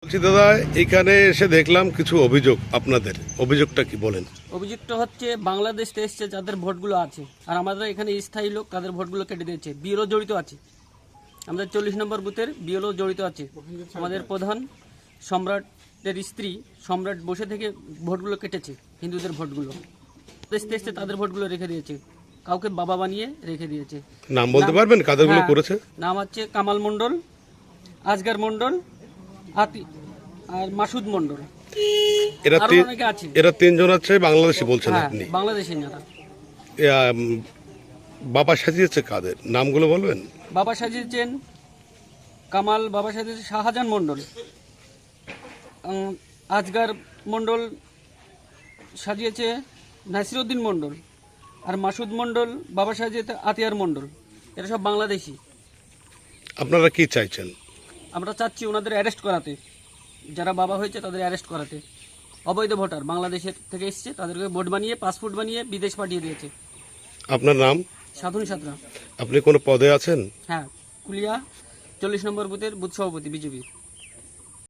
বলছি দাদা, এখানে এসে দেখলাম কিছু অভিযোগ। আপনাদের অভিযোগটা কি বলেন? অভিযোগটা হচ্ছে বাংলাদেশ থেকে এসছে যাদের ভোটগুলো আছে, আর আমাদের এখানে স্থায়ী লোক তাদের ভোটগুলো কেটে দিয়েছে। বিএলও জড়িত আছে, আমাদের 40 নম্বর বুথের বিএলও জড়িত আছে। আমাদের প্রধান সম্রাটের স্ত্রী সম্রাট বসে থেকে ভোটগুলো কেটেছে, হিন্দুদের ভোটগুলো দেশ থেকে এসছে তাদের ভোটগুলো রেখে দিয়েছে, কাউকে বাবা বানিয়ে রেখে দিয়েছে। নাম বলতে পারবেন কাদেরগুলো হ্যাঁ, করেছে? নাম হচ্ছে কামাল মণ্ডল, আজগার মণ্ডল, আতি আর মাসুদ মণ্ডল। এরা আরো তিন অনেকে আছে। এরা তিনজন আছে বাংলাদেশি বলছেন হ্যাঁ, আপনি। বাংলাদেশি যারা। বাবা সাজিয়েছে কাদের নামগুলো বলবেন? বাবা সাজিয়েছেন কামাল, বাবা সাজিয়েছে শাহজাহান মণ্ডল, আজগার মণ্ডল সাজিয়েছে নাসিরউদ্দিন মণ্ডল, আর মাসুদ মণ্ডল বাবা সাজিয়েছে আতিয়ার মণ্ডল। এরা সব বাংলাদেশি। আপনারা কি চাইছেন? আমরা চাচ্ছি ওনাদের অ্যারেস্ট করাতে, যারা বাবা হয়েছে তাদের অ্যারেস্ট করাতে। অবৈধ ভোটার বাংলাদেশের থেকে এসছে, তাদেরকে ভোট বানিয়ে পাসপোর্ট বানিয়ে বিদেশ পাঠিয়ে দিয়েছে। আপনার নাম? সাধন সাঁতরা। আপনি কোনো পদে আছেন? হ্যাঁ, কুলিয়া 40 নম্বর বুথের বুথ সভাপতি বিজেপি।